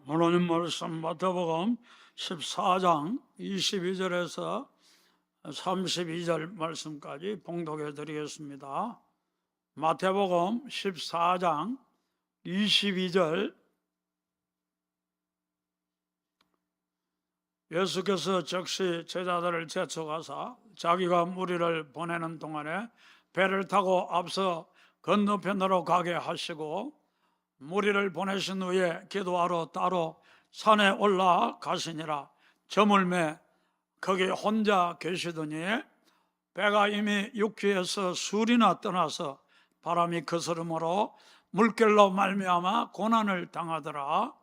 하나님 말씀 마태복음 14장 22절에서 32절 말씀까지 봉독해 드리겠습니다. 마태복음 14장 22절. 예수께서 즉시 제자들을 제쳐가사 자기가 무리를 보내는 동안에 배를 타고 앞서 건너편으로 가게 하시고 무리를 보내신 후에 기도하러 따로 산에 올라가시니라. 저물매 거기 혼자 계시더니 배가 이미 육지에서 술이나 떠나서 바람이 거스름으로 물결로 말미암아 고난을 당하더라.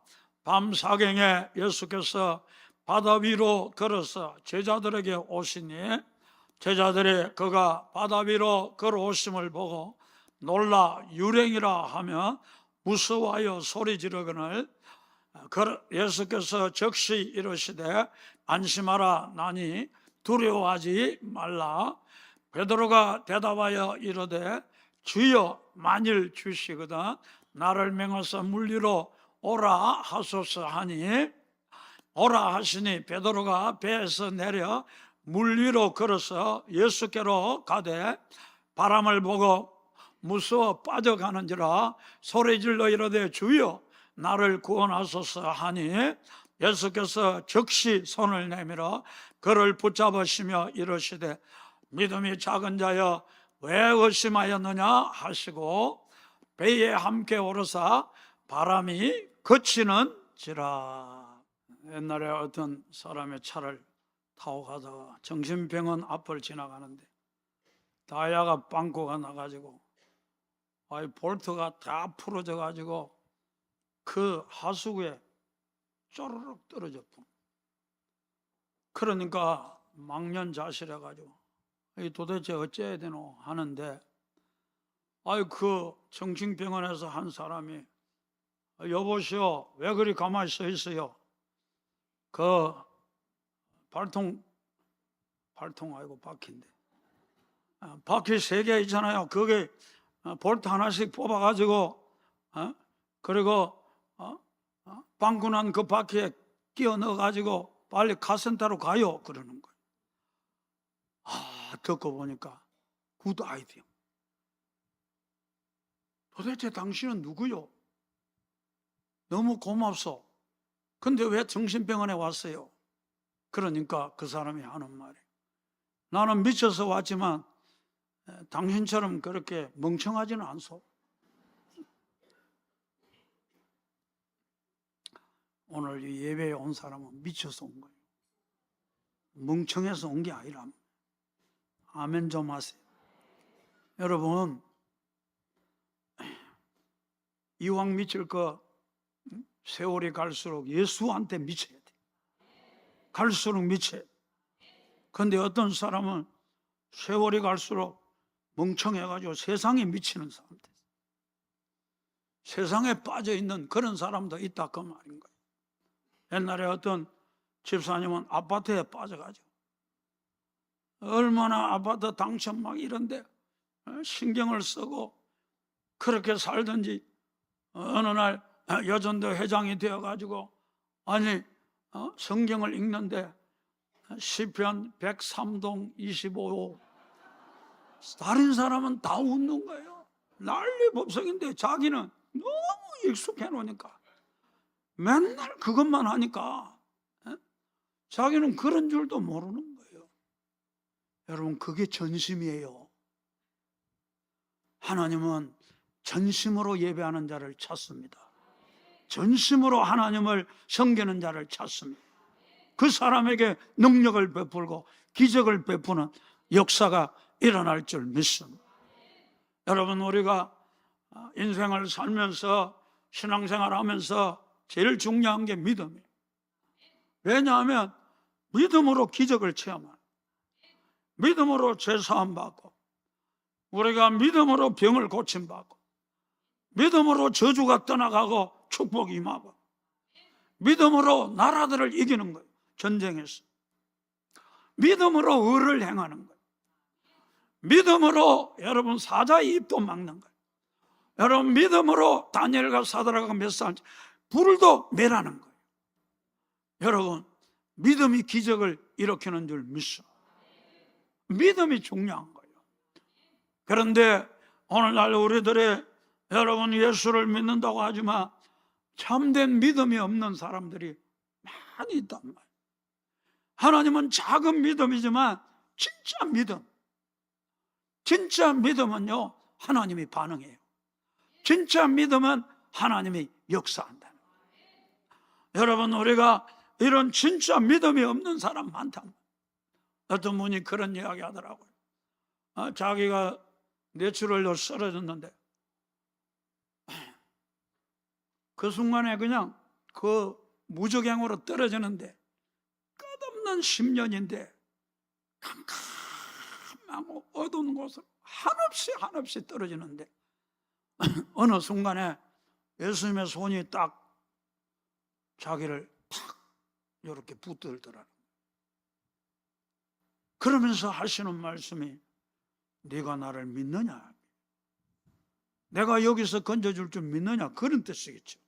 밤 사경에 예수께서 바다 위로 걸어서 제자들에게 오시니 제자들이 그가 바다 위로 걸어오심을 보고 놀라 유령이라 하며 무서워하여 소리 지르거늘 예수께서 즉시 이르시되 안심하라 나니 두려워하지 말라. 베드로가 대답하여 이르되 주여 만일 주시거든 나를 맹어서 물리로 오라 하소서 하니 오라 하시니 베드로가 배에서 내려 물 위로 걸어서 예수께로 가되 바람을 보고 무서워 빠져가는지라 소리질러 이르되 주여 나를 구원하소서 하니 예수께서 즉시 손을 내밀어 그를 붙잡으시며 이르시되 믿음이 작은 자여 왜 의심하였느냐 하시고 배에 함께 오르사 바람이 그치는지라. 옛날에 어떤 사람의 차를 타고 가다가 정신병원 앞을 지나가는데 타이어가 빵꾸가 나가지고 볼트가 다 풀어져 가지고 그 하수구에 쪼르륵 떨어졌고, 그러니까 망연자실해 가지고 도대체 어째야 되노 하는데 그 정신병원에서 한 사람이 여보시오 왜 그리 가만히 서 있어요? 그 발통 아니고 바퀴인데 바퀴 3개 있잖아요. 그게 볼트 하나씩 뽑아가지고 그리고 빵꾸난 그 바퀴에 끼워 넣어가지고 빨리 카센터로 가요 그러는 거예요. 듣고 보니까 굿 아이디어. 도대체 당신은 누구요? 너무 고맙소. 근데 왜 정신병원에 왔어요? 그러니까 그 사람이 하는 말이 나는 미쳐서 왔지만 당신처럼 그렇게 멍청하지는 않소. 오늘 이 예배에 온 사람은 미쳐서 온 거예요. 멍청해서 온 게 아니라. 아멘 좀 하세요. 여러분, 이왕 미칠 거 세월이 갈수록 예수한테 미쳐야 돼. 갈수록 미쳐야 돼. 그런데 어떤 사람은 세월이 갈수록 멍청해가지고 세상에 미치는 사람들, 세상에 빠져있는 그런 사람도 있다 그 말인 거예요. 옛날에 어떤 집사님은 아파트에 빠져가지고 얼마나 아파트 당첨 막 이런데 신경을 쓰고 그렇게 살든지 어느 날 여전도 회장이 되어가지고 성경을 읽는데 시편 103동 25호 다른 사람은 다 웃는 거예요. 난리 법석인데 자기는 너무 익숙해 놓으니까 맨날 그것만 하니까 자기는 그런 줄도 모르는 거예요. 여러분, 그게 전심이에요. 하나님은 전심으로 예배하는 자를 찾습니다. 전심으로 하나님을 섬기는 자를 찾습니다. 그 사람에게 능력을 베풀고 기적을 베푸는 역사가 일어날 줄 믿습니다. 여러분, 우리가 인생을 살면서 신앙생활 하면서 제일 중요한 게 믿음이에요. 왜냐하면 믿음으로 기적을 체험하는, 믿음으로 죄사함 받고, 우리가 믿음으로 병을 고침받고, 믿음으로 저주가 떠나가고 축복이 임하고, 믿음으로 나라들을 이기는 거예요. 전쟁에서 믿음으로 의를 행하는 거예요. 믿음으로 여러분 사자의 입도 막는 거예요. 여러분 믿음으로 다니엘과 사드락과 메사니 불도 매라는 거예요. 여러분, 믿음이 기적을 일으키는 줄 믿어. 믿음이 중요한 거예요. 그런데 오늘날 우리들의 여러분 예수를 믿는다고 하지만 참된 믿음이 없는 사람들이 많이 있단 말이에요. 하나님은 작은 믿음이지만 진짜 믿음은요 하나님이 반응해요. 진짜 믿음은 하나님이 역사한다. 여러분, 우리가 이런 진짜 믿음이 없는 사람 많다. 어떤 분이 그런 이야기 하더라고요. 자기가 뇌출혈로 쓰러졌는데 그 순간에 그냥 그 무적행으로 떨어지는데 끝없는 10년인데 캄캄하고 어두운 곳으로 한없이 떨어지는데 어느 순간에 예수님의 손이 딱 자기를 탁 이렇게 붙들더라. 그러면서 하시는 말씀이 네가 나를 믿느냐? 내가 여기서 건져줄 줄 믿느냐? 그런 뜻이겠죠.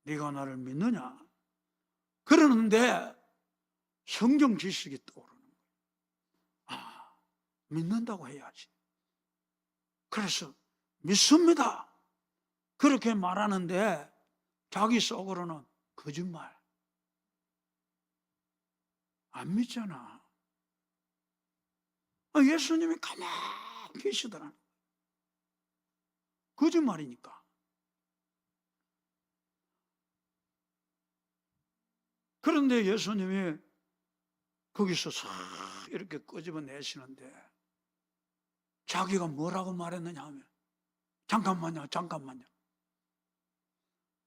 네가 나를 믿느냐? 그러는데 성경 지식이 떠오르는 거예요. 믿는다고 해야지. 그래서 믿습니다. 그렇게 말하는데 자기 속으로는 거짓말. 안 믿잖아. 예수님이 가만히 계시더라. 거짓말이니까. 그런데 예수님이 거기서 싹 이렇게 끄집어내시는데 자기가 뭐라고 말했느냐 하면 잠깐만요.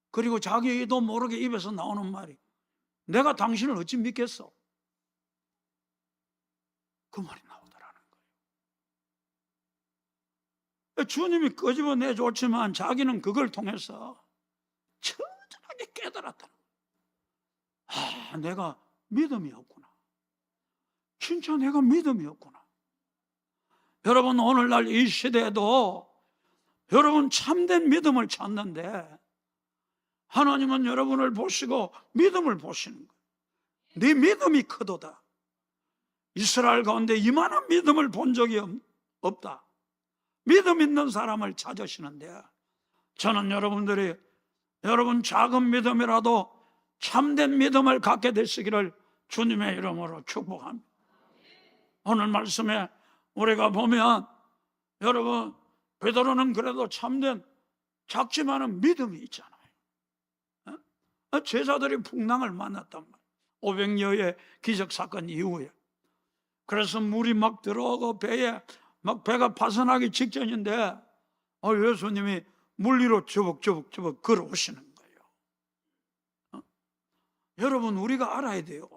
그리고 자기도 모르게 입에서 나오는 말이 내가 당신을 어찌 믿겠어? 그 말이 나오더라는 거예요. 주님이 끄집어내줬지만 자기는 그걸 통해서 처절하게 깨달았다. 내가 믿음이 없구나. 진짜 내가 믿음이 없구나. 여러분, 오늘날 이 시대에도 여러분 참된 믿음을 찾는데 하나님은 여러분을 보시고 믿음을 보시는 거예요. 네 믿음이 크도다. 이스라엘 가운데 이만한 믿음을 본 적이 없다. 믿음 있는 사람을 찾으시는데 저는 여러분 작은 믿음이라도 참된 믿음을 갖게 되시기를 주님의 이름으로 축복합니다. 오늘 말씀에 우리가 보면 여러분 베드로는 그래도 참된 작지만은 믿음이 있잖아요. 제자들이 풍랑을 만났단 말이에요. 500여의 기적사건 이후에. 그래서 물이 막 들어오고 배에 막 배가 파손하기 직전인데 예수님이 물 위로 저벅저벅 걸어오시는 거예요. 여러분, 우리가 알아야 돼요.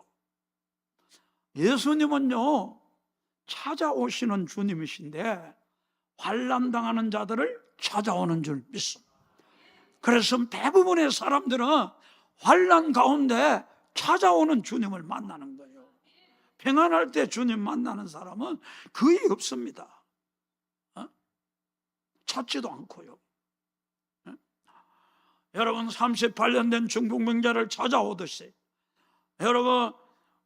예수님은요 찾아오시는 주님이신데 환난당하는 자들을 찾아오는 줄 믿습니다. 그래서 대부분의 사람들은 환난 가운데 찾아오는 주님을 만나는 거예요. 평안할 때 주님 만나는 사람은 거의 없습니다. 찾지도 않고요. 여러분, 38년 된 중풍병자를 찾아오듯이 여러분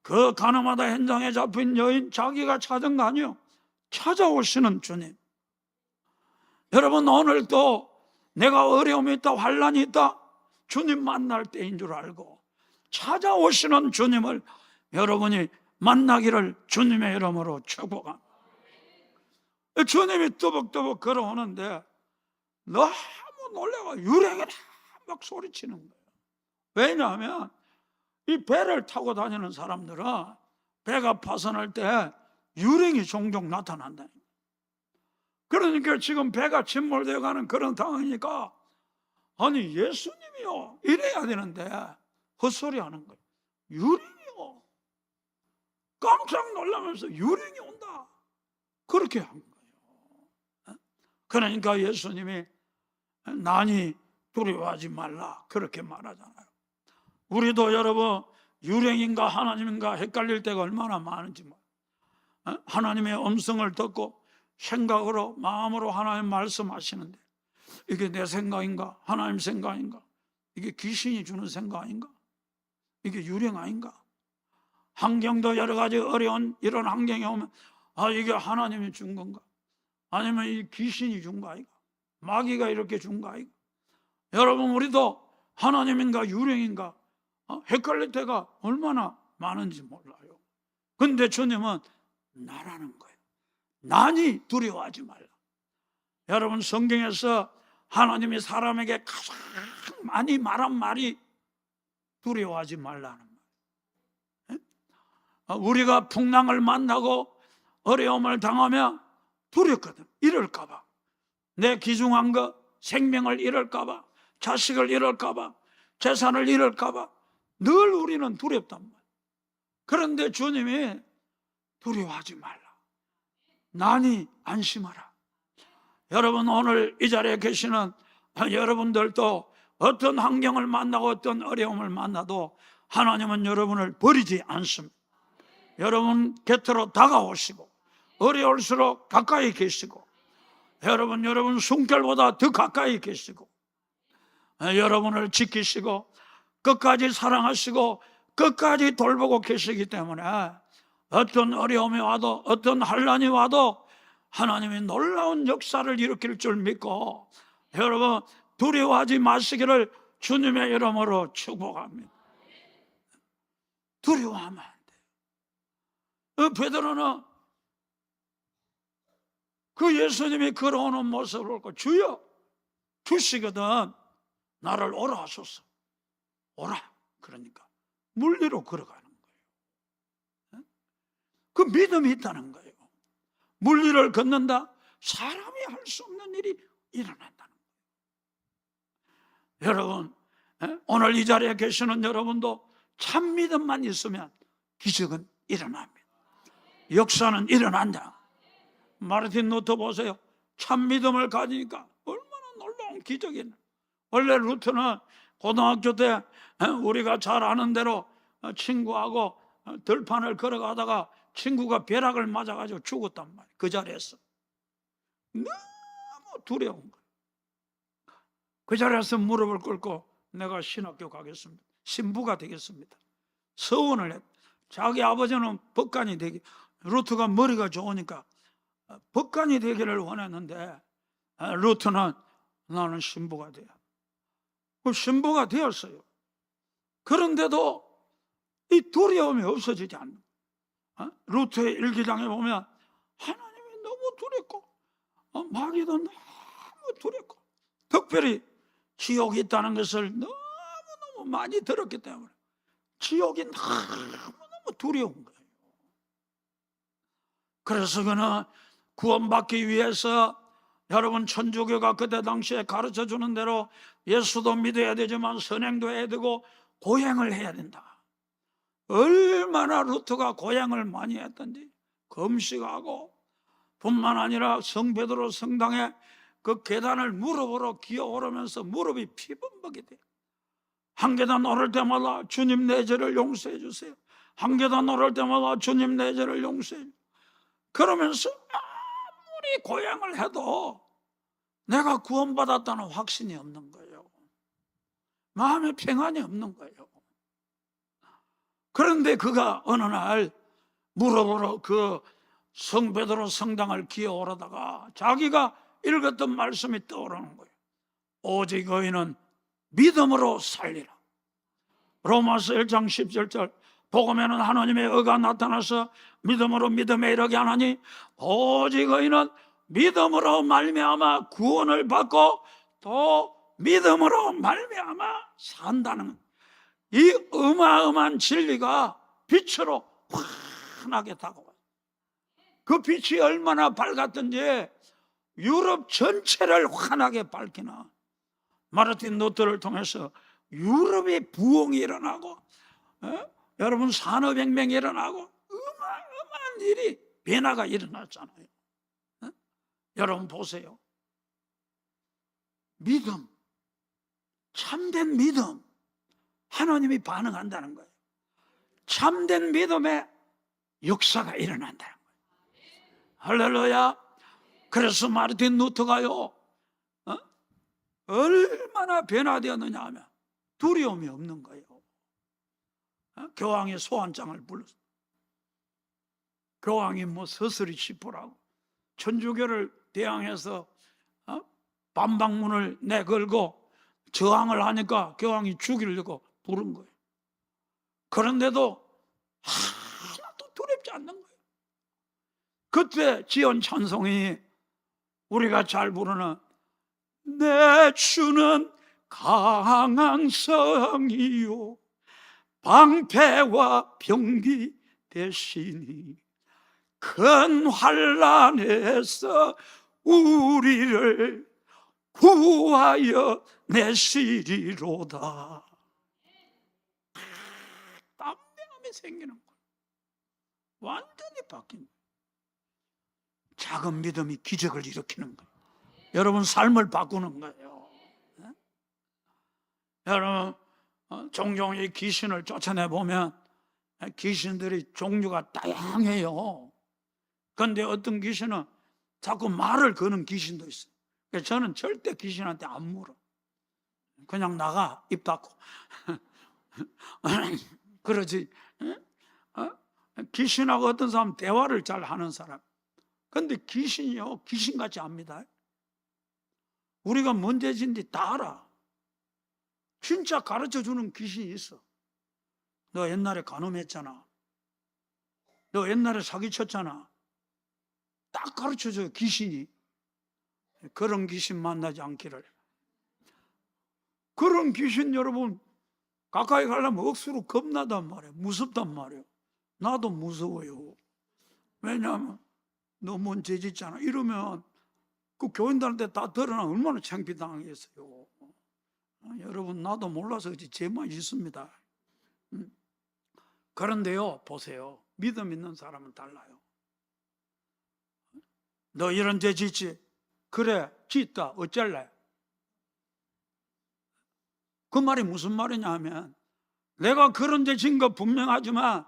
그 가나마다 현장에 잡힌 여인 자기가 찾은 거 아니요, 찾아오시는 주님. 여러분, 오늘도 내가 어려움이 있다, 환난이 있다, 주님 만날 때인 줄 알고 찾아오시는 주님을 여러분이 만나기를 주님의 이름으로 축복합니다. 주님이 또벅또벅 걸어오는데 너무 놀라가 유령이 막 소리치는 거예요. 왜냐하면 이 배를 타고 다니는 사람들은 배가 파손할 때 유령이 종종 나타난다. 그러니까 지금 배가 침몰되어 가는 그런 상황이니까 아니 예수님이요 이래야 되는데 헛소리 하는 거예요. 유령이요. 깜짝 놀라면서 유령이 온다 그렇게 한 거예요. 그러니까 예수님이 난이 두려워하지 말라 그렇게 말하잖아요. 우리도 여러분 유령인가 하나님인가 헷갈릴 때가 얼마나 많은지 하나님의 음성을 듣고 생각으로 마음으로 하나님 말씀하시는데 이게 내 생각인가 하나님 생각인가 이게 귀신이 주는 생각인가 이게 유령 아닌가? 환경도 여러 가지 어려운 이런 환경이 오면 이게 하나님이 준 건가? 아니면 이 귀신이 준 거 아이가? 마귀가 이렇게 준 거 아이가? 여러분, 우리도 하나님인가 유령인가 헷갈릴 때가 얼마나 많은지 몰라요. 근데 주님은 나라는 거예요. 나니 두려워하지 말라. 여러분, 성경에서 하나님이 사람에게 가장 많이 말한 말이 두려워하지 말라는 말. 우리가 풍랑을 만나고 어려움을 당하면 두렵거든. 이럴까 봐. 내 귀중한 거, 생명을 잃을까 봐, 자식을 잃을까 봐, 재산을 잃을까 봐 늘 우리는 두렵단 말이에요. 그런데 주님이 두려워하지 말라. 나니 안심하라. 여러분, 오늘 이 자리에 계시는 여러분들도 어떤 환경을 만나고 어떤 어려움을 만나도 하나님은 여러분을 버리지 않습니다. 여러분 곁으로 다가오시고 어려울수록 가까이 계시고 여러분 숨결보다 더 가까이 계시고 여러분을 지키시고 끝까지 사랑하시고 끝까지 돌보고 계시기 때문에 어떤 어려움이 와도 어떤 환난이 와도 하나님이 놀라운 역사를 일으킬 줄 믿고 여러분 두려워하지 마시기를 주님의 이름으로 축복합니다. 두려워하면 안 돼요. 베드로는 그 예수님이 걸어오는 모습을 보고 주여 주시거든 나를 오라 하소서. 오라. 그러니까 물리로 걸어가는 거예요. 그 믿음이 있다는 거예요. 물리를 걷는다? 사람이 할 수 없는 일이 일어난다는 거예요. 여러분, 오늘 이 자리에 계시는 여러분도 참 믿음만 있으면 기적은 일어납니다. 역사는 일어난다. 마르틴 루터 보세요. 참 믿음을 가지니까 얼마나 놀라운 기적이냐. 원래 루터는 고등학교 때 우리가 잘 아는 대로 친구하고 들판을 걸어가다가 친구가 벼락을 맞아가지고 죽었단 말이에요. 그 자리에서 너무 두려운 거예요. 그 자리에서 무릎을 꿇고 내가 신학교 가겠습니다. 신부가 되겠습니다. 서원을 했. 자기 아버지는 법관이 되기, 루터가 머리가 좋으니까 법관이 되기를 원했는데 루터는 나는 신부가 돼요. 신부가 되었어요. 그런데도 이 두려움이 없어지지 않는 거예요. 루터의 일기장에 보면 하나님이 너무 두렵고 마귀도 너무 두렵고 특별히 지옥이 있다는 것을 너무너무 많이 들었기 때문에 지옥이 너무너무 두려운 거예요. 그래서 그는 구원받기 위해서 여러분 천주교가 그때 당시에 가르쳐주는 대로 예수도 믿어야 되지만 선행도 해야 되고 고행을 해야 된다. 얼마나 루터가 고행을 많이 했던지 금식하고 뿐만 아니라 성베드로 성당에 그 계단을 무릎으로 기어오르면서 무릎이 피범벅이 돼요. 한 계단 오를 때마다 주님 내 죄를 용서해 주세요. 한 계단 오를 때마다 주님 내 죄를 용서해 주세요. 그러면서 아무리 고행을 해도 내가 구원받았다는 확신이 없는 거예요. 마음에 평안이 없는 거예요. 그런데 그가 어느 날 무릎으로 그 성베드로 성당을 기어오르다가 자기가 읽었던 말씀이 떠오르는 거예요. 오직 의인은 믿음으로 살리라. 로마서 1장 17절 복음에는 하나님의 의가 나타나서 믿음으로 믿음에 이르게 하나니 오직 의인은 믿음으로 말미암아 구원을 받고 또 믿음으로 말미암아 산다는 이 어마어마한 진리가 빛으로 환하게 다가와요. 그 빛이 얼마나 밝았던지 유럽 전체를 환하게 밝히나 마르틴 루터를 통해서 유럽의 부흥이 일어나고 여러분 산업혁명이 일어나고 어마어마한 일이 변화가 일어났잖아요. 여러분 보세요. 믿음, 참된 믿음, 하나님이 반응한다는 거예요. 참된 믿음에 역사가 일어난다는 거예요. 할렐루야. 그래서 마르틴 루터가요 얼마나 변화되었느냐 하면 두려움이 없는 거예요. 교황이 소환장을 불렀어. 교황이 뭐 서서히 짚으라고 천주교를 대항해서 반박문을 내걸고 저항을 하니까 교황이 죽이려고 부른 거예요. 그런데도 하나도 두렵지 않는 거예요. 그때 지은 찬송이 우리가 잘 부르는 내 주는 강한 성이요 방패와 병기 대신이 큰 환난에서 우리를 구하여 내시리로다. 담대함이 생기는 거예요. 완전히 바뀐 거예요. 작은 믿음이 기적을 일으키는 거예요. 여러분 삶을 바꾸는 거예요. 여러분 종종 이 귀신을 쫓아내 보면 귀신들이 종류가 다양해요. 그런데 어떤 귀신은 자꾸 말을 거는 귀신도 있어요. 그래서 저는 절대 귀신한테 안 물어. 그냥 나가 입 닫고 그러지. 귀신하고 어떤 사람 대화를 잘 하는 사람. 그런데 귀신이요 귀신같이 압니다. 우리가 뭔 죄인지 다 알아. 진짜 가르쳐주는 귀신이 있어. 너 옛날에 간음했잖아. 너 옛날에 사기쳤잖아. 딱 가르쳐줘요 귀신이. 그런 귀신 만나지 않기를. 그런 귀신 여러분 가까이 가려면 억수로 겁나단 말이에요. 무섭단 말이에요. 나도 무서워요. 왜냐하면 너 뭔 죄 짓잖아. 이러면 그 교인들한테 다 드러나면 얼마나 창피당하겠어요. 여러분 나도 몰라서 그렇지 죄만 있습니다. 그런데요 보세요. 믿음 있는 사람은 달라요. 너 이런 죄 짓지? 그래 짓다 어쩔래? 그 말이 무슨 말이냐 하면 내가 그런 죄 진 거 분명하지만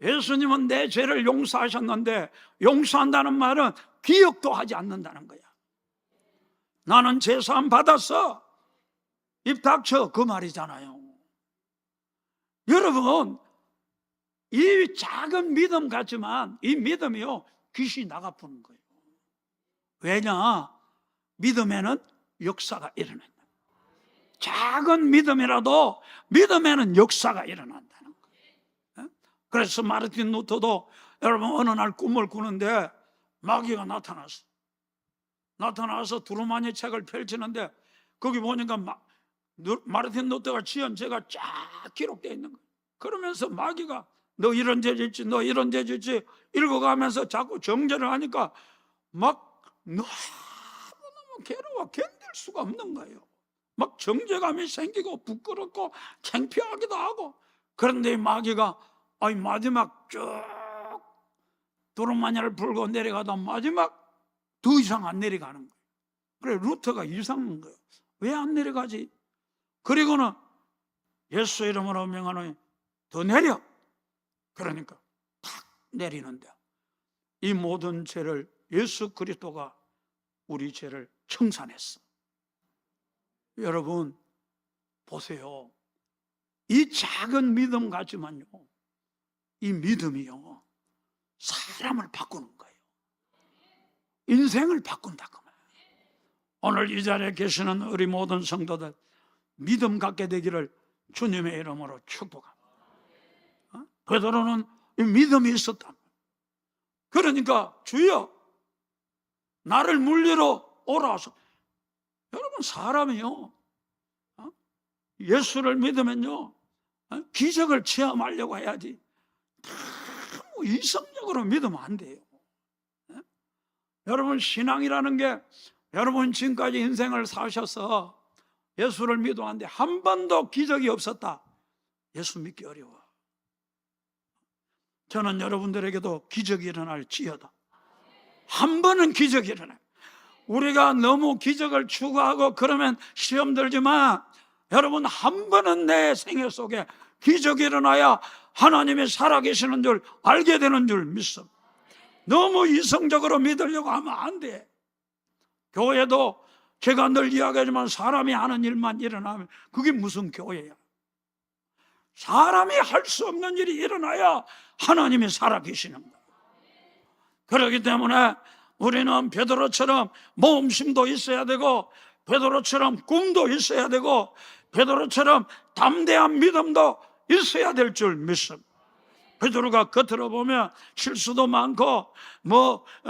예수님은 내 죄를 용서하셨는데 용서한다는 말은 기억도 하지 않는다는 거야. 나는 죄사함 받았어. 입 닥쳐 그 말이잖아요. 여러분 이 작은 믿음 같지만 이 믿음이요 귀신이 나가푸는 거예요. 왜냐? 믿음에는 역사가 일어난다. 작은 믿음이라도 믿음에는 역사가 일어난다는 거예요. 그래서 마르틴 루터도 여러분 어느 날 꿈을 꾸는데 마귀가 나타나서 두루마니 책을 펼치는데 거기 보니까 마르틴 루터가 지은 죄가 쫙 기록되어 있는 거예요. 그러면서 마귀가 너 이런 죄 짓지 너 이런 죄 짓지 읽어가면서 자꾸 정죄를 하니까 막 너무너무 괴로워 견딜 수가 없는 거예요. 막 정죄감이 생기고 부끄럽고 창피하기도 하고. 그런데 마귀가 마지막 쭉 두루마니를 불고 내려가다 마지막 더 이상 안 내려가는 거예요. 그래 루터가 이상한 거예요. 왜 안 내려가지? 그리고는 예수 이름으로 명하노니 더 내려. 그러니까 탁 내리는데 이 모든 죄를 예수 그리스도가 우리 죄를 청산했어. 여러분 보세요. 이 작은 믿음 같지만요 이 믿음이요 사람을 바꾸는 거예요. 인생을 바꾼다고 말이에요. 오늘 이 자리에 계시는 우리 모든 성도들 믿음 갖게 되기를 주님의 이름으로 축복합니다. 베드로는 이 믿음이 있었다. 그러니까 주여 나를 물리러 오라 하소. 여러분 사람이요 예수를 믿으면요 기적을 체험하려고 해야지 너무 이성적으로 믿으면 안 돼요. 여러분 신앙이라는 게 여러분 지금까지 인생을 사셔서 예수를 믿어왔는데 한 번도 기적이 없었다. 예수 믿기 어려워. 저는 여러분들에게도 기적이 일어날지어다. 한 번은 기적이 일어나요. 우리가 너무 기적을 추구하고 그러면 시험 들지만 여러분 한 번은 내 생애 속에 기적이 일어나야 하나님이 살아계시는 줄 알게 되는 줄 믿습니다. 너무 이성적으로 믿으려고 하면 안 돼. 교회도 제가 늘 이야기하지만 사람이 하는 일만 일어나면 그게 무슨 교회야. 사람이 할 수 없는 일이 일어나야 하나님이 살아계시는 거예요. 그렇기 때문에 우리는 베드로처럼 모험심도 있어야 되고, 베드로처럼 꿈도 있어야 되고, 베드로처럼 담대한 믿음도 있어야 될 줄 믿습니다. 베드로가 겉으로 보면 실수도 많고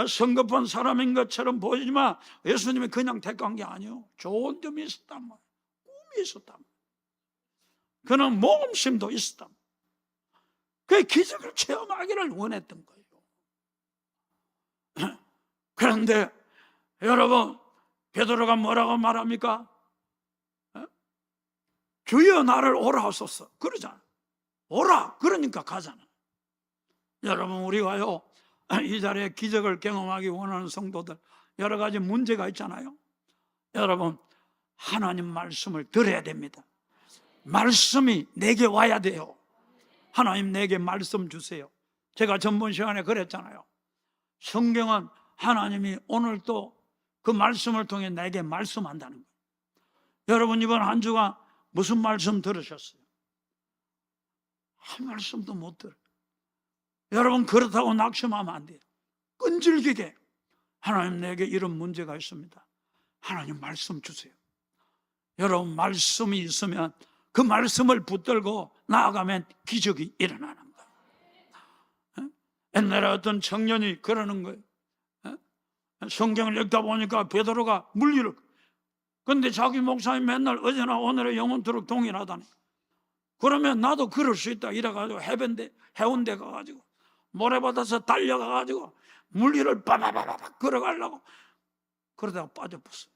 성급한 사람인 것처럼 보이지만 예수님이 그냥 택한 게 아니에요. 좋은 점이 있었단 말이에요. 꿈이 있었단 말이에요. 그는 모험심도 있었단 말이에요. 그 기적을 체험하기를 원했던 거예요. 그런데 여러분, 베드로가 뭐라고 말합니까? 주여 나를 오라 하소서 그러잖아. 오라 그러니까 가잖아. 여러분, 우리가요 이 자리에 기적을 경험하기 원하는 성도들 여러 가지 문제가 있잖아요. 여러분, 하나님 말씀을 들어야 됩니다. 말씀이 내게 와야 돼요. 하나님 내게 말씀 주세요. 제가 전번 시간에 그랬잖아요. 성경은 하나님이 오늘도 그 말씀을 통해 내게 말씀한다는 거예요. 여러분, 이번 한 주간 무슨 말씀 들으셨어요? 한 말씀도 못 들어요. 여러분, 그렇다고 낙심하면 안 돼요. 끈질기게 하나님 내게 이런 문제가 있습니다. 하나님 말씀 주세요. 여러분, 말씀이 있으면 그 말씀을 붙들고 나아가면 기적이 일어나는 거예요. 옛날에 어떤 청년이 그러는 거예요. 성경을 읽다 보니까 베드로가 물리를, 근데 자기 목사님 맨날 어제나 오늘의 영원토록 동일하다니. 그러면 나도 그럴 수 있다 이래가지고 해운대 가가지고 모래바다에서 달려가가지고 물리를 빠바바바박 걸어가려고 그러다가 빠져버렸어.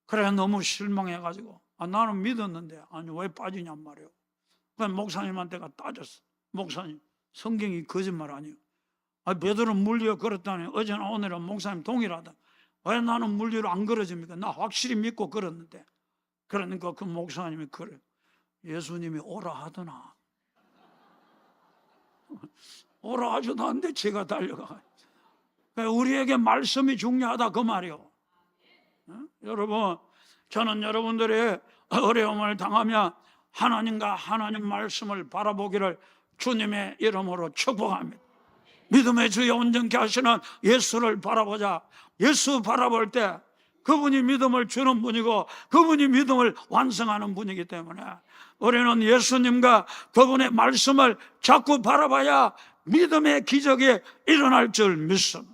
그래 너무 실망해가지고 나는 믿었는데 아니 왜 빠지냔 말이에요. 그래서 목사님한테가 따졌어. 목사님, 성경이 거짓말 아니에요. 베드로 물리에 걸었다니 어제나 오늘은 목사님 동일하다. 왜 나는 물리로 안 걸어집니까? 나 확실히 믿고 걸었는데. 그러니까 그 목사님이 그래, 예수님이 오라 하더나. 오라 하지도 않는데 제가 달려가. 우리에게 말씀이 중요하다 그 말이요. 여러분, 저는 여러분들의 어려움을 당하면 하나님과 하나님 말씀을 바라보기를 주님의 이름으로 축복합니다. 믿음의 주여 온전케 하시는 예수를 바라보자. 예수 바라볼 때 그분이 믿음을 주는 분이고 그분이 믿음을 완성하는 분이기 때문에 우리는 예수님과 그분의 말씀을 자꾸 바라봐야 믿음의 기적이 일어날 줄 믿습니다.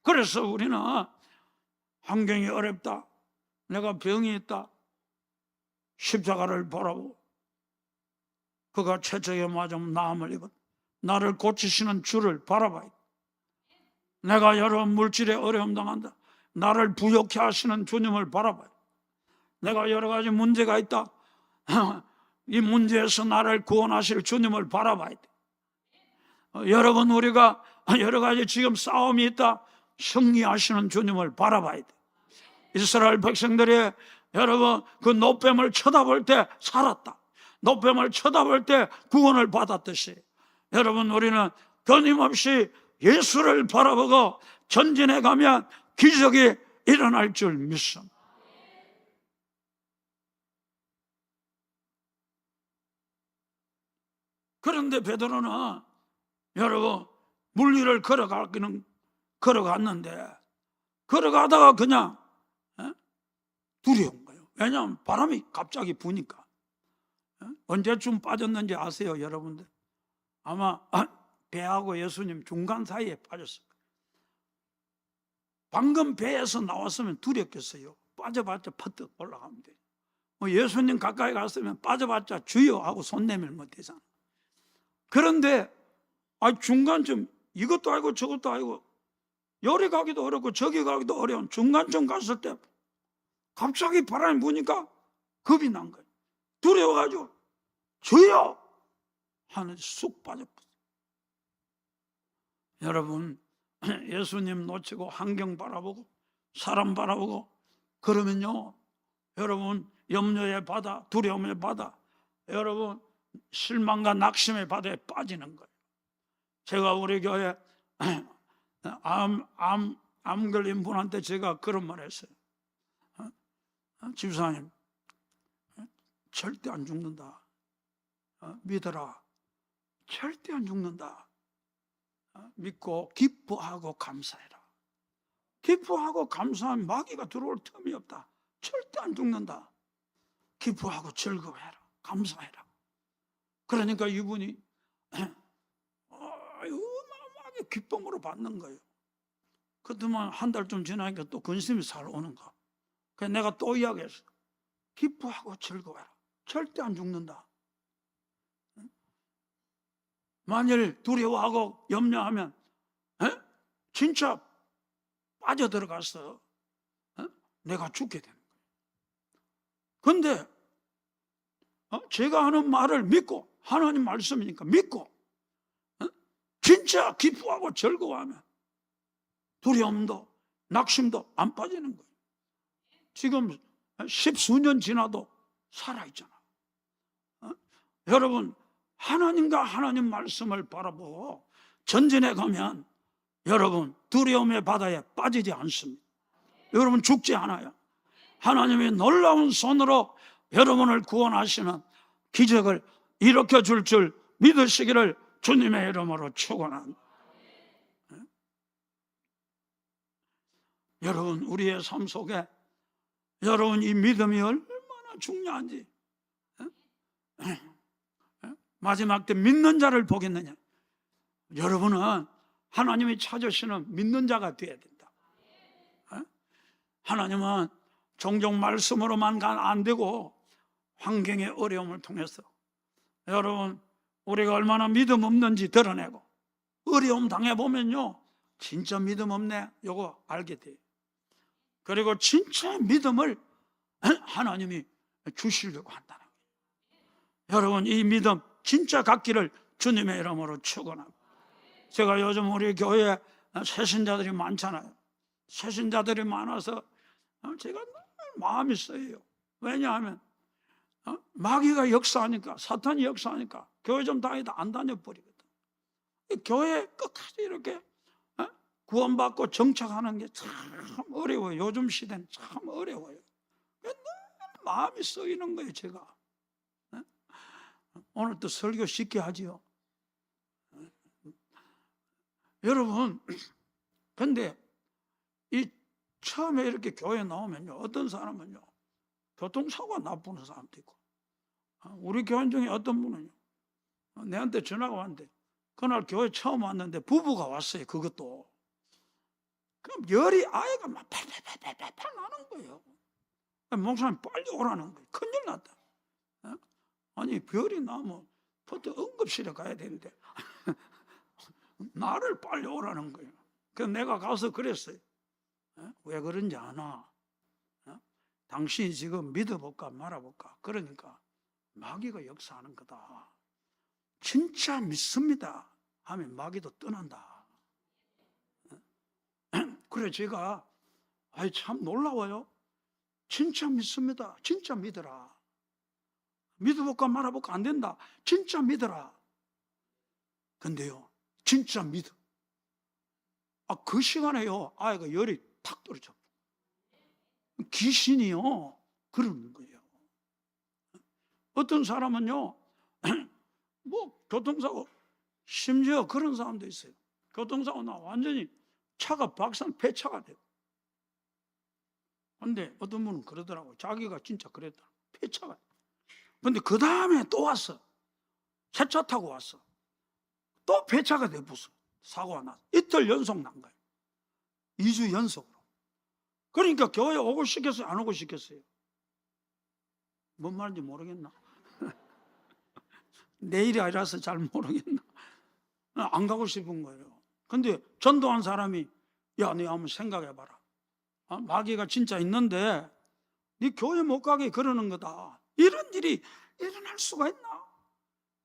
그래서 우리는 환경이 어렵다, 내가 병이 있다, 십자가를 바라보고 그가 채찍에 맞아 나음을 입은 나를 고치시는 주를 바라봐야 돼. 내가 여러 물질에 어려움 당한다, 나를 부욕케 하시는 주님을 바라봐야 돼. 내가 여러 가지 문제가 있다, 이 문제에서 나를 구원하실 주님을 바라봐야 돼. 여러분, 우리가 여러 가지 지금 싸움이 있다, 승리하시는 주님을 바라봐야 돼. 이스라엘 백성들이 여러분 그 노뱀을 쳐다볼 때 살았다, 노뱀을 쳐다볼 때 구원을 받았듯이 여러분 우리는 끊임없이 예수를 바라보고 전진해 가면 기적이 일어날 줄 믿습니다. 그런데 베드로는 여러분 물리를 걸어갔는데 걸어가다가 그냥 두려운 거예요. 왜냐하면 바람이 갑자기 부니까. 언제쯤 빠졌는지 아세요, 여러분들? 아마 배하고 예수님 중간 사이에 빠졌을 거예요. 방금 배에서 나왔으면 두렵겠어요. 빠져봤자 퍼뜩 올라가면 돼요. 예수님 가까이 갔으면 빠져봤자 주여 하고 손 내밀면 되잖아. 그런데 중간쯤 이것도 아니고 저것도 아니고 여기 가기도 어렵고 저기 가기도 어려운 중간쯤 갔을 때 갑자기 바람이 부니까 겁이 난 거예요. 두려워가지고 주여 하는데 쑥 빠져버렸어요. 여러분, 예수님 놓치고 환경 바라보고 사람 바라보고 그러면요 여러분 염려의 바다, 두려움의 바다, 여러분 실망과 낙심의 바다에 빠지는 거예요. 제가 우리 교회 암 걸린 분한테 제가 그런 말 했어요. 집사님 절대 안 죽는다. 믿어라. 절대 안 죽는다. 믿고 기뻐하고 감사해라. 기뻐하고 감사하면 마귀가 들어올 틈이 없다. 절대 안 죽는다. 기뻐하고 즐거워해라. 감사해라. 그러니까 이분이 어마어마하게 기쁨으로 받는 거예요. 그동안 한 달쯤 지나니까 또 근심이 살 오는 거. 그래서 내가 또 이야기했어. 기뻐하고 즐거워해라. 절대 안 죽는다. 만일 두려워하고 염려하면 진짜 빠져들어가서 내가 죽게 되는 거예요. 그런데 제가 하는 말을 믿고 하나님 말씀이니까 믿고 진짜 기뻐하고 즐거워하면 두려움도 낙심도 안 빠지는 거예요. 지금 10수년 지나도 살아있잖아. 여러분 하나님과 하나님 말씀을 바라보고 전진해 가면 여러분 두려움의 바다에 빠지지 않습니다. 여러분 죽지 않아요. 하나님의 놀라운 손으로 여러분을 구원하시는 기적을 일으켜 줄 줄 믿으시기를 주님의 이름으로 축원합니다. 여러분 우리의 삶 속에 여러분 이 믿음이 얼마나 중요한지 마지막 때 믿는 자를 보겠느냐. 여러분은 하나님이 찾으시는 믿는 자가 되어야 된다. 하나님은 종종 말씀으로만 안 되고 환경의 어려움을 통해서 여러분 우리가 얼마나 믿음 없는지 드러내고 어려움 당해보면요 진짜 믿음 없네 요거 알게 돼요. 그리고 진짜 믿음을 하나님이 주시려고 한다는 거예요. 여러분 이 믿음 진짜 갖기를 주님의 이름으로 축원합니다. 제가 요즘 우리 교회에 새신자들이 많잖아요. 새신자들이 많아서 제가 늘 마음이 쓰여요. 왜냐하면 마귀가 역사하니까 사탄이 역사하니까 교회 좀 다니다 안 다녀버리거든. 교회 끝까지 이렇게 구원받고 정착하는 게 참 어려워요. 요즘 시대는 참 어려워요. 늘 마음이 쓰이는 거예요. 제가 오늘 또 설교 쉽게 하지요. 여러분 근데 이 처음에 이렇게 교회 나오면요 어떤 사람은요 교통사고가 나쁘는 사람도 있고 우리 교인 중에 어떤 분은요 내한테 전화가 왔는데 그날 교회 처음 왔는데 부부가 왔어요. 그것도 그럼 열이 아이가 막 팔팔팔팔팔 나는 거예요. 목사님 빨리 오라는 거예요. 큰일 났다. 아니 별이 나면 보통 응급실에 가야 되는데 나를 빨리 오라는 거예요. 그래서 내가 가서 그랬어요. 왜 그런지 아나? 당신이 지금 믿어볼까 말아볼까? 그러니까 마귀가 역사하는 거다. 진짜 믿습니다 하면 마귀도 떠난다. 그래 제가 참 놀라워요. 진짜 믿습니다. 진짜 믿어라. 믿어볼까 말아볼까 안 된다. 진짜 믿어라. 근데요 진짜 믿어. 그 시간에요 아이가 열이 탁 떨어져. 귀신이요 그러는 거예요. 어떤 사람은요 뭐 교통사고 심지어 그런 사람도 있어요. 교통사고 나 완전히 차가 박산 폐차가 돼요. 근데 어떤 분은 그러더라고요. 자기가 진짜 그랬다. 폐차가 돼요. 근데 그 다음에 또 왔어. 새 차 타고 왔어. 또 폐차가 돼버렸어. 사고가 나서 이틀 연속 난 거예요. 2주 연속으로. 그러니까 교회 오고 시켰어요? 안 오고 시켰어요? 뭔 말인지 모르겠나? 내일이 아니라서 잘 모르겠나? 안 가고 싶은 거예요. 근데 전도한 사람이 야, 너 한번 생각해봐라. 마귀가 진짜 있는데 네 교회 못 가게 그러는 거다. 이런 일이 일어날 수가 있나?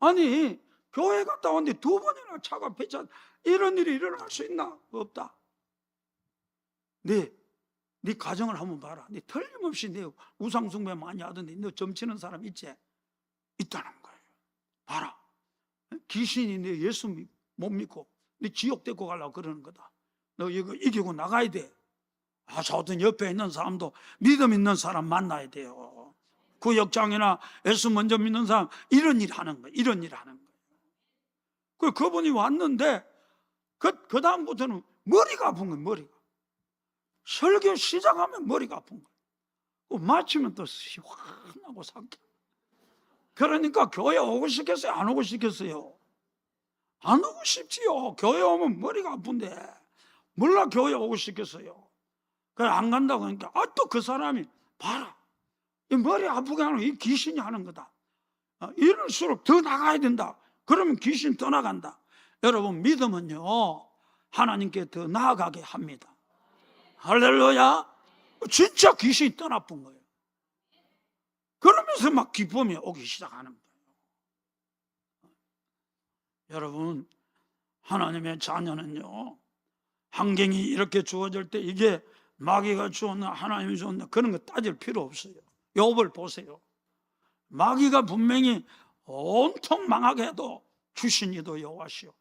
아니 교회 갔다 왔는데 2번이나 차가 폐차. 이런 일이 일어날 수 있나? 없다. 네 가정을 한번 봐라. 네 틀림없이 네 우상숭배 많이 하던데 너 점치는 사람 있지? 있다는 거예요. 봐라. 귀신이 네 예수 못 믿고 네 지옥 데리고 가려고 그러는 거다. 너 이거 이기고 나가야 돼. 저든 옆에 있는 사람도 믿음 있는 사람 만나야 돼요. 구역장이나 예수 먼저 믿는 사람 이런 일 하는 거예요. 이런 일 하는 거예요. 그분이 왔는데 그 다음부터는 머리가 아픈 거예요. 머리가. 설교 시작하면 머리가 아픈 거예요. 마치면 또 시원하고 상쾌. 그러니까 교회 오고 싶겠어요? 안 오고 싶겠어요? 안 오고 싶지요. 교회 오면 머리가 아픈데 몰라 교회 오고 싶겠어요? 그래 안 간다고 하니까 또 그 사람이 봐라, 이 머리 아프게 하는 이 귀신이 하는 거다. 이럴수록 더 나가야 된다. 그러면 귀신 떠나간다. 여러분, 믿음은요 하나님께 더 나아가게 합니다. 할렐루야. 진짜 귀신이 떠나쁜 거예요. 그러면서 막 기쁨이 오기 시작하는 거예요. 여러분, 하나님의 자녀는요 환경이 이렇게 주어질 때 이게 마귀가 주었나 하나님이 주었나 그런 거 따질 필요 없어요. 욥을 보세요. 마귀가 분명히 온통 망하게 해도 주신이도 여호와시오,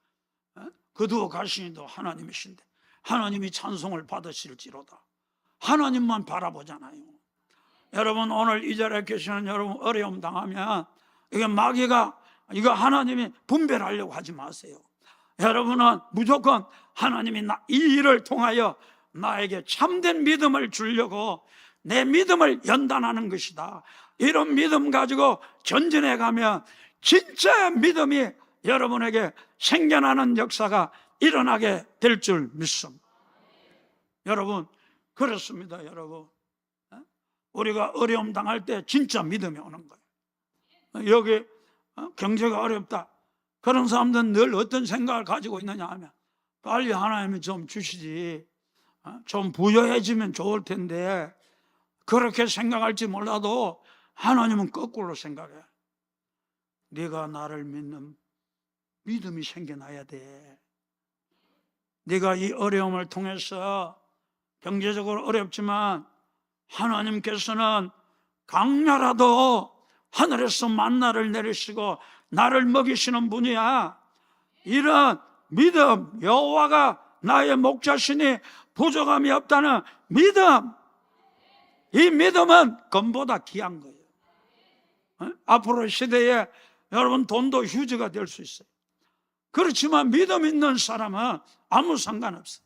거두어 가시니도 하나님이신데 하나님이 찬송을 받으실지로다. 하나님만 바라보잖아요. 여러분, 오늘 이 자리에 계시는 여러분 어려움 당하면 이게 마귀가 이거 하나님이 분별하려고 하지 마세요. 여러분은 무조건 하나님이 이 일을 통하여 나에게 참된 믿음을 주려고 내 믿음을 연단하는 것이다. 이런 믿음 가지고 전진해 가면 진짜 믿음이 여러분에게 생겨나는 역사가 일어나게 될 줄 믿습니다. 여러분, 그렇습니다. 여러분, 우리가 어려움 당할 때 진짜 믿음이 오는 거예요. 여기 경제가 어렵다. 그런 사람들은 늘 어떤 생각을 가지고 있느냐 하면 빨리 하나님이 좀 주시지, 좀 부여해지면 좋을 텐데, 그렇게 생각할지 몰라도 하나님은 거꾸로 생각해. 네가 나를 믿는 믿음이 생겨나야 돼. 네가 이 어려움을 통해서 경제적으로 어렵지만 하나님께서는 강야라도 하늘에서 만나를 내리시고 나를 먹이시는 분이야. 이런 믿음, 여호와가 나의 목자시니 부족함이 없다는 믿음, 이 믿음은 금보다 귀한 거예요. 앞으로 시대에 여러분 돈도 휴지가 될 수 있어요. 그렇지만 믿음 있는 사람은 아무 상관없어요.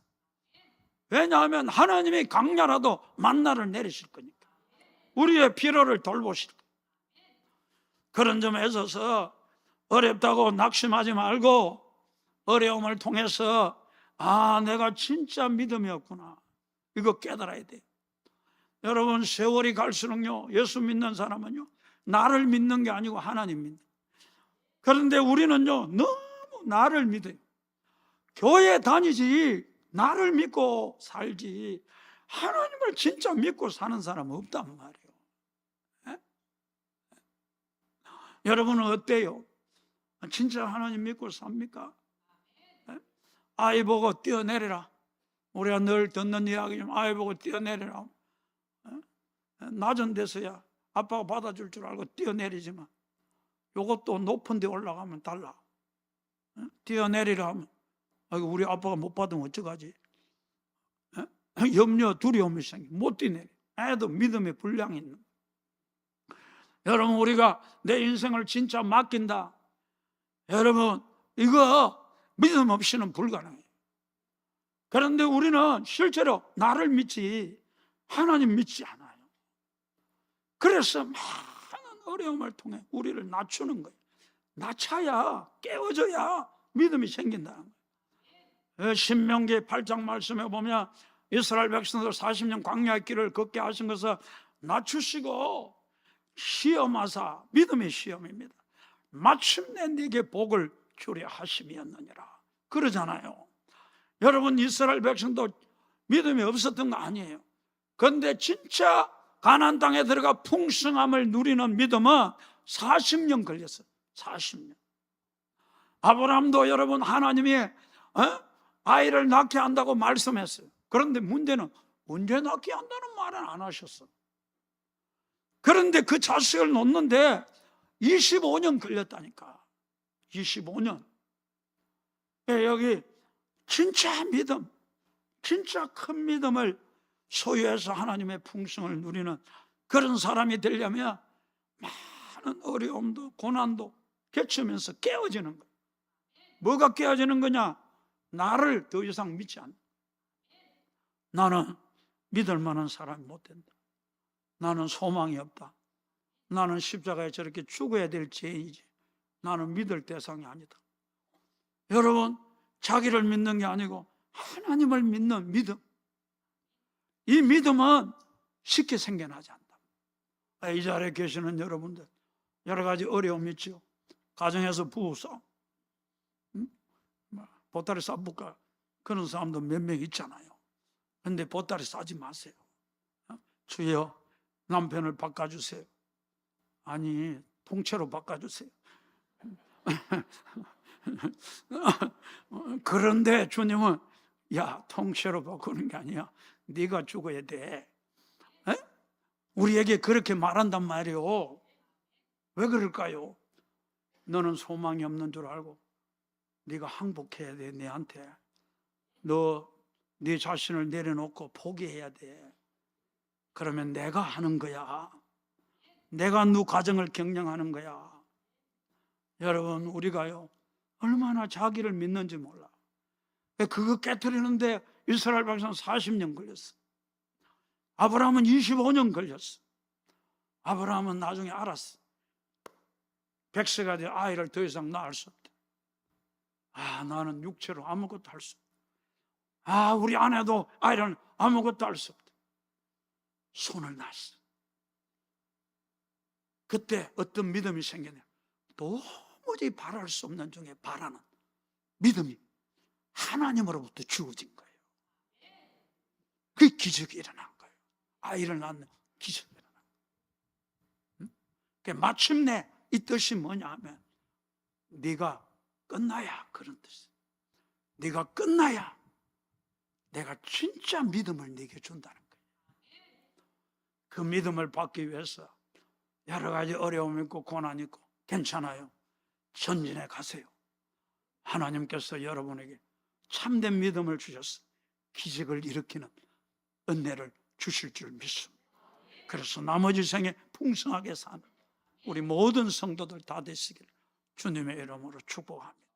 왜냐하면 하나님이 강야라도 만나를 내리실 거니까. 우리의 필요를 돌보실 거예요. 그런 점에 있어서 어렵다고 낙심하지 말고 어려움을 통해서 내가 진짜 믿음이 없구나, 이거 깨달아야 돼요. 여러분, 세월이 갈수록요 예수 믿는 사람은요 나를 믿는 게 아니고 하나님 믿는. 그런데 우리는요 너무 나를 믿어요. 교회 다니지 나를 믿고 살지 하나님을 진짜 믿고 사는 사람은 없단 말이에요. 여러분은 어때요? 진짜 하나님 믿고 삽니까? 아이 보고 뛰어내리라. 우리가 늘 듣는 이야기지만 아이 보고 뛰어내리라. 낮은 데서야 아빠가 받아줄 줄 알고 뛰어내리지만 요것도 높은 데 올라가면 달라. 뛰어내리라 하면 우리 아빠가 못 받으면 어쩌가지? 염려, 두려움이 생겨 못 뛰어내려. 애도 믿음의 분량이 있는. 여러분, 우리가 내 인생을 진짜 맡긴다, 여러분 이거 믿음 없이는 불가능해요. 그런데 우리는 실제로 나를 믿지 하나님 믿지 않아요. 그래서 많은 어려움을 통해 우리를 낮추는 거예요. 낮춰야, 깨워져야 믿음이 생긴다는 거예요. 신명기 8장 말씀에 보면 이스라엘 백성들 40년 광야의 길을 걷게 하신 것을 낮추시고 시험하사, 믿음의 시험입니다, 마침내 네게 복을 주려 하심이었느니라 그러잖아요. 여러분, 이스라엘 백성도 믿음이 없었던 거 아니에요. 그런데 진짜 가나안 땅에 들어가 풍성함을 누리는 믿음은 40년 걸렸어요. 40년. 아브라함도 여러분 하나님이 아이를 낳게 한다고 말씀했어요. 그런데 문제는 언제 낳게 한다는 말은 안 하셨어. 그런데 그 자식을 놓는데 25년 걸렸다니까. 25년. 여기 진짜 믿음, 진짜 큰 믿음을 소유해서 하나님의 풍성을 누리는 그런 사람이 되려면 많은 어려움도 고난도 겪으면서 깨어지는 거예요. 뭐가 깨어지는 거냐? 나를 더 이상 믿지 않는다. 나는 믿을 만한 사람이 못 된다. 나는 소망이 없다. 나는 십자가에 저렇게 죽어야 될 죄인이지. 나는 믿을 대상이 아니다. 여러분, 자기를 믿는 게 아니고 하나님을 믿는 믿음. 이 믿음은 쉽게 생겨나지 않다. 이 자리에 계시는 여러분들, 여러 가지 어려움이 있죠. 가정에서 부부싸움, 보따리 싸볼까 그런 사람도 몇 명 있잖아요. 그런데 보따리 싸지 마세요. 주여, 남편을 바꿔주세요. 아니, 통째로 바꿔주세요. 그런데 주님은 야, 통째로 바꾸는 게 아니야. 네가 죽어야 돼. 에? 우리에게 그렇게 말한단 말이에요. 왜 그럴까요? 너는 소망이 없는 줄 알고 네가 항복해야 돼. 내한테 너 네 자신을 내려놓고 포기해야 돼. 그러면 내가 하는 거야. 내가 너 가정을 경영하는 거야. 여러분, 우리가요 얼마나 자기를 믿는지 몰라. 그거 깨트리는데 이스라엘 백성 40년 걸렸어. 아브라함은 25년 걸렸어. 아브라함은 나중에 알았어. 100세가 돼 아이를 더 이상 낳을 수 없다. 나는 육체로 아무것도 할 수 없다. 우리 아내도 아이를 아무것도 할 수 없다. 손을 놨어. 그때 어떤 믿음이 생겼냐? 도무지 바랄 수 없는 중에 바라는 믿음이 하나님으로부터 주어진 거예요. 그 기적이 일어난 거예요. 아이를 낳는 기적이 일어난 거예요. 마침내 이 뜻이 뭐냐 하면 네가 끝나야 그런 뜻이에요. 네가 끝나야 내가 진짜 믿음을 네게 준다는 거예요. 그 믿음을 받기 위해서 여러 가지 어려움이 있고 고난이 있고 괜찮아요. 전진해 가세요. 하나님께서 여러분에게 참된 믿음을 주셔서 기적을 일으키는 은혜를 주실 줄 믿습니다. 그래서 나머지 생에 풍성하게 사는 우리 모든 성도들 다 되시기를 주님의 이름으로 축복합니다.